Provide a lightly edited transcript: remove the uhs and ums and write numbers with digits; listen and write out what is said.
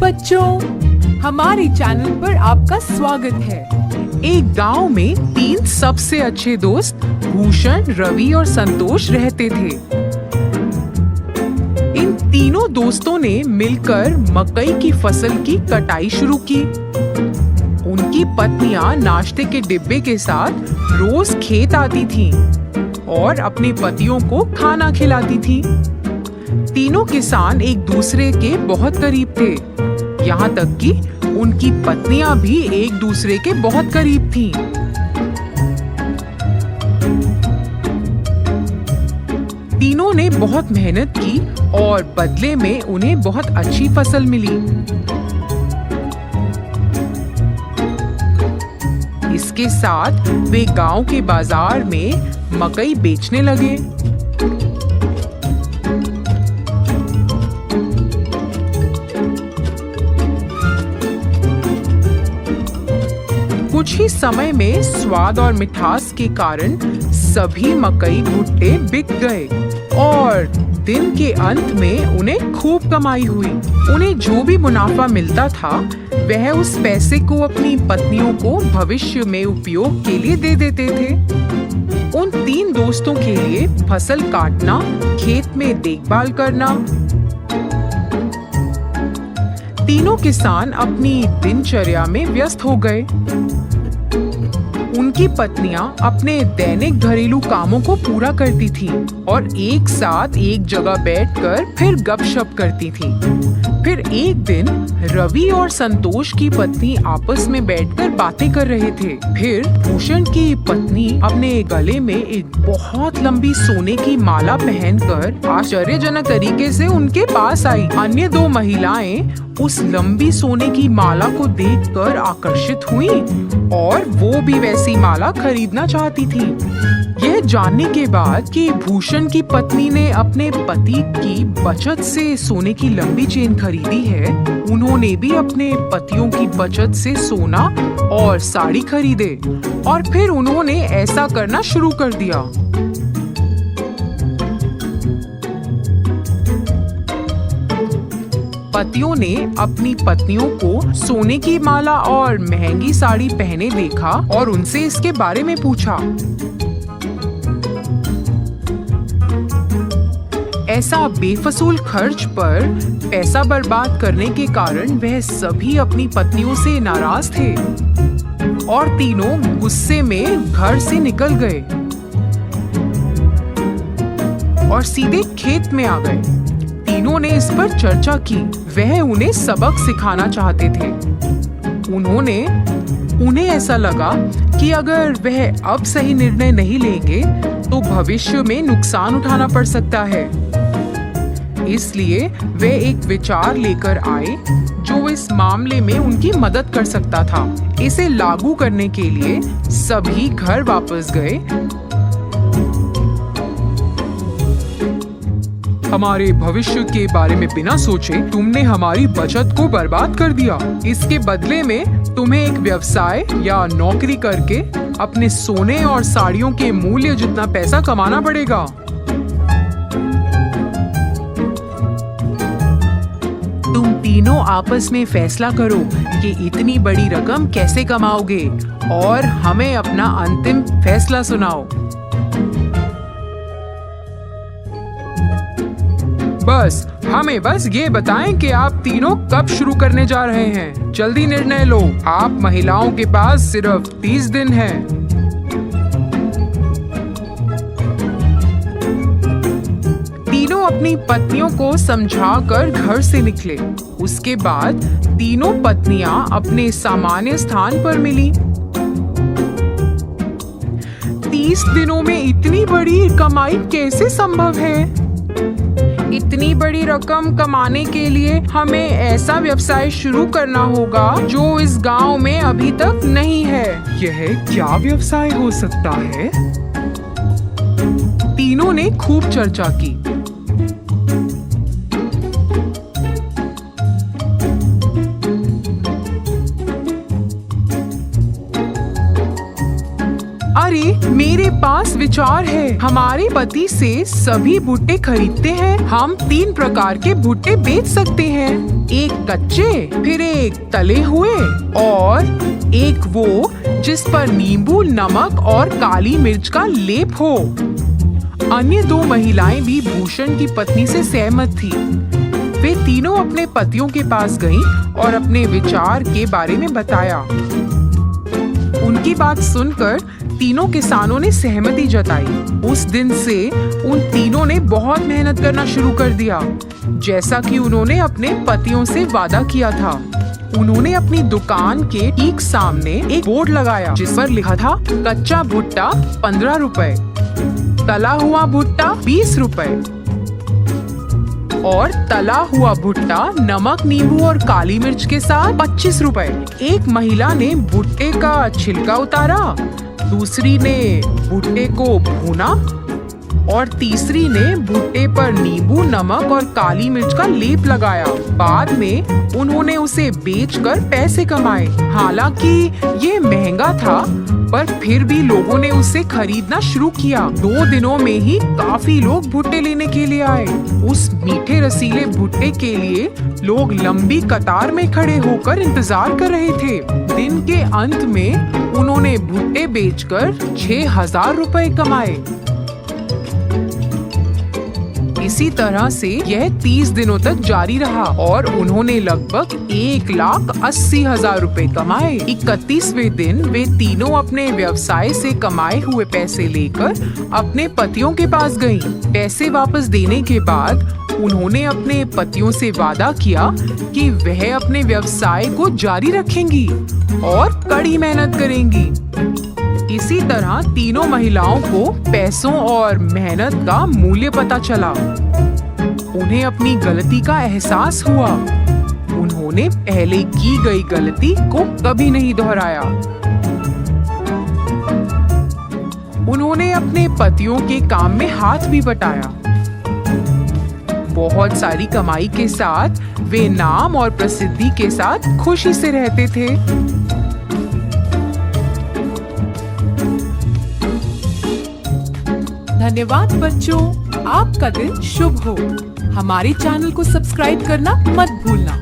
बच्चों, हमारे चैनल पर आपका स्वागत है। एक गांव में 3 सबसे अच्छे दोस्त भूषण, रवि और संतोष रहते थे। इन तीनों दोस्तों ने मिलकर मकई की फसल की कटाई शुरू की। उनकी पत्नियां नाश्ते के डिब्बे के साथ रोज खेत आती थीं और अपने पतियों को खाना खिलाती थीं। तीनों किसान एक दूसरे के बहुत करीब थे, यहाँ तक कि उनकी पत्नियां भी एक दूसरे के बहुत करीब थीं। तीनों ने बहुत मेहनत की और बदले में उन्हें बहुत अच्छी फसल मिली। इसके साथ वे गांव के बाजार में मकई बेचने लगे। कुछ ही समय में स्वाद और मिठास के कारण सभी मकई भुट्टे बिक गए और दिन के अंत में उन्हें खूब कमाई हुई। उन्हें जो भी मुनाफा मिलता था वह उस पैसे को अपनी पत्नियों को भविष्य में उपयोग के लिए दे देते थे। उन 3 दोस्तों के लिए फसल काटना, खेत में देखभाल करना। तीनों किसान अपनी दिनचर्या में व्यस्त हो गए। उनकी पत्नियां अपने दैनिक घरेलू कामों को पूरा करती थीं और एक साथ एक जगह बैठकर फिर गपशप करती थीं। फिर एक दिन रवि और संतोष की पत्नी आपस में बैठकर बातें कर रहे थे। फिर भूषण की पत्नी अपने गले में एक बहुत लंबी सोने की माला पहनकर आश्चर्यजनक तरीके से उनके पास आई। अन्य 2 महिलाएं उस लंबी सोने की माला को देखकर आकर्षित हुईं और वो भी वैसी माला खरीदना चाहती थीं। यह जानने के बाद कि भूषण की पत्नी ने अपने पति की बचत से सोने की लंबी चेन खरीदी है, उन्होंने भी अपने पतियों की बचत से सोना और साड़ी खरीदे और फिर उन्होंने ऐसा करना शुरू कर दिया। पतियों ने अपनी पत्नियों को सोने की माला और महंगी साड़ी पहने देखा और उनसे इसके बारे में पूछा। ऐसा बेफजूल खर्च पर पैसा बर्बाद करने के कारण वह सभी अपनी पत्नियों से नाराज थे और तीनों गुस्से में घर से निकल गए और सीधे खेत में आ गए। तीनों ने इस पर चर्चा की। वह उन्हें सबक सिखाना चाहते थे। उन्हें ऐसा लगा कि अगर वह अब सही निर्णय नहीं लेंगे तो भविष्य में नुकसान उठाना पड़ सकता है। इसलिए वे एक विचार लेकर आए जो इस मामले में उनकी मदद कर सकता था। इसे लागू करने के लिए सभी घर वापस गए। हमारे भविष्य के बारे में बिना सोचे तुमने हमारी बचत को बर्बाद कर दिया। इसके बदले में तुम्हें एक व्यवसाय या नौकरी करके अपने सोने और साड़ियों के मूल्य जितना पैसा कमाना पड़ेगा। तुम तीनों आपस में फैसला करो कि इतनी बड़ी रकम कैसे कमाओगे और हमें अपना अंतिम फैसला सुनाओ। हमें बस ये बताएं कि आप तीनों कब शुरू करने जा रहे हैं। जल्दी निर्णय लो। आप महिलाओं के पास सिर्फ 30 दिन हैं। तीनों अपनी पत्नियों को समझाकर घर से निकले। उसके बाद तीनों पत्नियां अपने सामान्य स्थान पर मिली। 30 दिनों में इतनी बड़ी कमाई कैसे संभव है? इतनी बड़ी रकम कमाने के लिए हमें ऐसा व्यवसाय शुरू करना होगा जो इस गांव में अभी तक नहीं है। यह क्या व्यवसाय हो सकता है? तीनों ने खूब चर्चा की। अरे मेरे पास विचार है। हमारे पति से सभी भुट्टे खरीदते हैं। हम 3 प्रकार के भुट्टे बेच सकते हैं, एक कच्चे, फिर एक तले हुए और एक वो जिस पर नींबू, नमक और काली मिर्च का लेप हो। अन्य 2 महिलाएं भी भूषण की पत्नी से सहमत थी। वे तीनों अपने पतियों के पास गईं और अपने विचार के बारे में बताया। उनकी बात सुनकर तीनों किसानों ने सहमति जताई। उस दिन से उन तीनों ने बहुत मेहनत करना शुरू कर दिया, जैसा कि उन्होंने अपने पतियों से वादा किया था। उन्होंने अपनी दुकान के ठीक सामने एक बोर्ड लगाया जिस पर लिखा था कच्चा भुट्टा 15 रुपए, तला हुआ भुट्टा 20 रुपए और तला हुआ भुट्टा नमक, नींबू और काली मिर्च के साथ 25 रुपए। एक महिला ने भुट्टे का छिलका उतारा, दूसरी ने भुट्टे को भूना और तीसरी ने भुट्टे पर नींबू, नमक और काली मिर्च का लेप लगाया। बाद में उन्होंने उसे बेचकर पैसे कमाए। हालांकि ये महंगा था, पर फिर भी लोगों ने उसे खरीदना शुरू किया। 2 दिनों में ही काफी लोग भुट्टे लेने के लिए आए। उस मीठे रसीले भुट्टे के लिए लोग लंबी कतार में खड़े होकर इंतजार कर रहे थे। दिन के अंत में उन्होंने भुट्टे बेचकर 6,000 रुपए कमाए। इसी तरह से यह 30 दिनों तक जारी रहा और उन्होंने लगभग 1,80,000 रुपए कमाए। 31वें दिन वे तीनों अपने व्यवसाय से कमाए हुए पैसे लेकर अपने पतियों के पास गईं। पैसे वापस देने के बाद उन्होंने अपने पतियों से वादा किया कि वह अपने व्यवसाय को जारी रखेंगी और कड़ी मेहनत करेंगी। इसी तरह तीनों महिलाओं को पैसों और मेहनत का मूल्य पता चला। उन्हें अपनी गलती का एहसास हुआ। उन्होंने पहले की गई गलती को कभी नहीं दोहराया। उन्होंने अपने पतियों के काम में हाथ भी बटाया। बहुत सारी कमाई के साथ वे नाम और प्रसिद्धि के साथ खुशी से रहते थे। धन्यवाद बच्चों, आपका दिन शुभ हो। हमारे चैनल को सब्सक्राइब करना मत भूलना।